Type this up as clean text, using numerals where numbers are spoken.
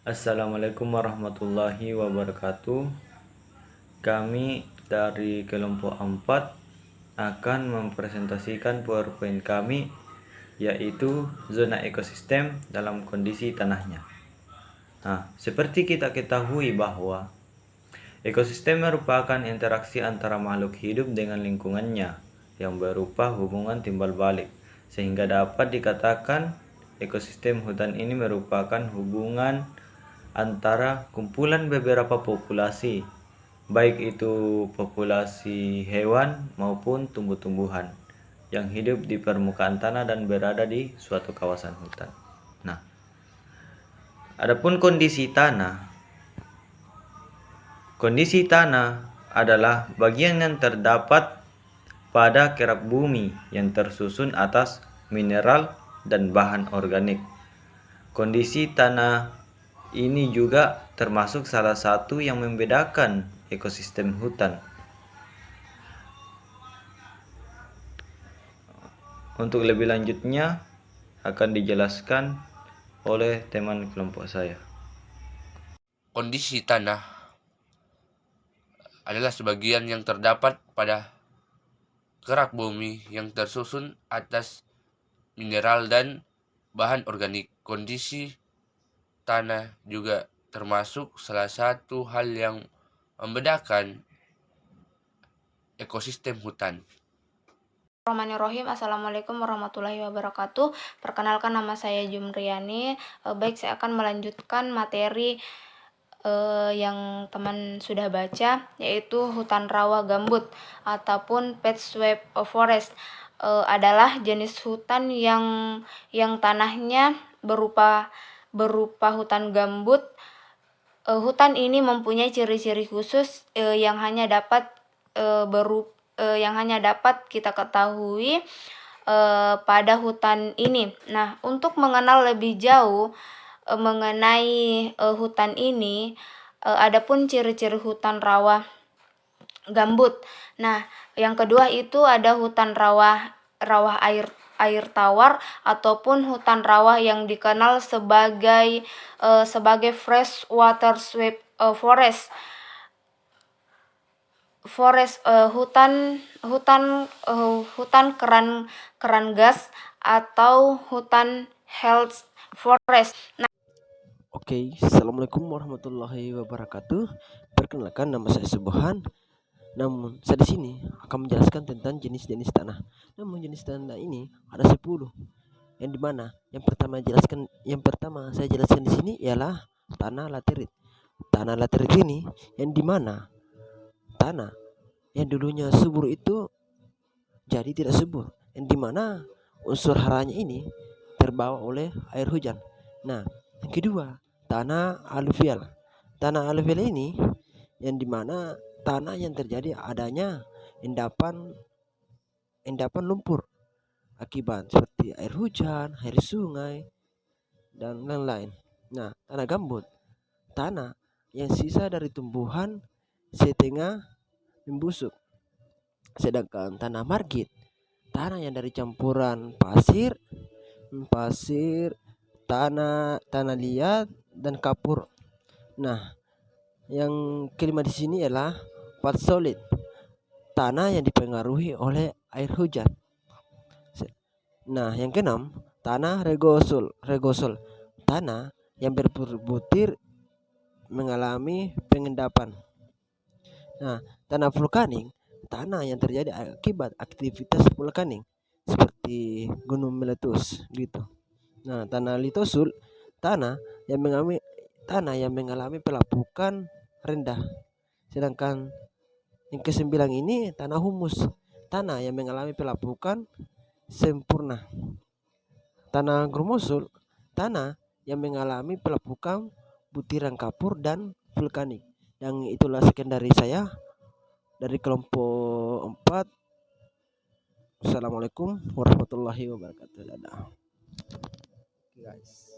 Assalamualaikum warahmatullahi wabarakatuh. Kami dari kelompok 4 akan mempresentasikan PowerPoint kami, yaitu zona ekosistem dalam kondisi tanahnya. Nah, seperti kita ketahui bahwa ekosistem merupakan interaksi antara makhluk hidup dengan lingkungannya yang berupa hubungan timbal balik, sehingga dapat dikatakan ekosistem hutan ini merupakan hubungan antara kumpulan beberapa populasi, baik itu populasi hewan maupun tumbuh-tumbuhan yang hidup di permukaan tanah dan berada di suatu kawasan hutan. Nah, adapun kondisi tanah adalah bagian yang terdapat pada kerak bumi yang tersusun atas mineral dan bahan organik. Kondisi tanah ini juga termasuk salah satu yang membedakan ekosistem hutan. Untuk lebih lanjutnya akan dijelaskan oleh teman kelompok saya. Kondisi tanah adalah sebagian yang terdapat pada kerak bumi yang tersusun atas mineral dan bahan organik. Kondisi tanah juga termasuk salah satu hal yang membedakan ekosistem hutan. Bismillahirrahmanirrahim. Assalamualaikum warahmatullahi wabarakatuh. Perkenalkan, nama saya Jumriyani. Baik, saya akan melanjutkan materi yang teman sudah baca, yaitu hutan rawa gambut ataupun patchwork forest. Adalah jenis hutan yang tanahnya berupa hutan gambut. Hutan ini mempunyai ciri-ciri khusus yang hanya dapat kita ketahui pada hutan ini. Nah, untuk mengenal lebih jauh mengenai hutan ini, adapun ciri-ciri hutan rawa gambut. Nah, yang kedua itu ada hutan rawa air tawar ataupun hutan rawa yang dikenal sebagai fresh water sweep forest. Hutan keran gas atau hutan health forest. Oke, assalamualaikum warahmatullahi wabarakatuh. Perkenalkan, nama saya Subhan. Namun saya di sini akan menjelaskan tentang jenis-jenis tanah. Namun jenis tanah ini ada 10. Yang dimana yang pertama saya jelaskan di sini ialah tanah laterit. Tanah laterit ini yang dimana tanah yang dulunya subur itu jadi tidak subur. Yang dimana unsur haranya ini terbawa oleh air hujan. Nah, yang kedua, tanah aluvial. Tanah aluvial ini yang dimana tanah yang terjadi adanya endapan lumpur akibat seperti air hujan, air sungai, dan lain-lain. Nah, tanah gambut, tanah yang sisa dari tumbuhan setengah membusuk. Sedangkan tanah margit, tanah yang dari campuran pasir, tanah liat dan kapur. Nah, yang kelima di sini ialah part solid, tanah yang dipengaruhi oleh air hujan. Nah, yang keenam, tanah regosol, tanah yang berbutir mengalami pengendapan. Nah, tanah vulkanik, tanah yang terjadi akibat aktivitas vulkanik seperti gunung meletus gitu. Nah, tanah litosul, tanah yang mengalami pelapukan rendah. Sedangkan yang kesembilan ini tanah humus, tanah yang mengalami pelapukan sempurna. Tanah grumosul, tanah yang mengalami pelapukan butiran kapur dan vulkanik. Yang itulah sekian dari saya dari kelompok 4. Assalamualaikum warahmatullahi wabarakatuh. Dadah. Guys.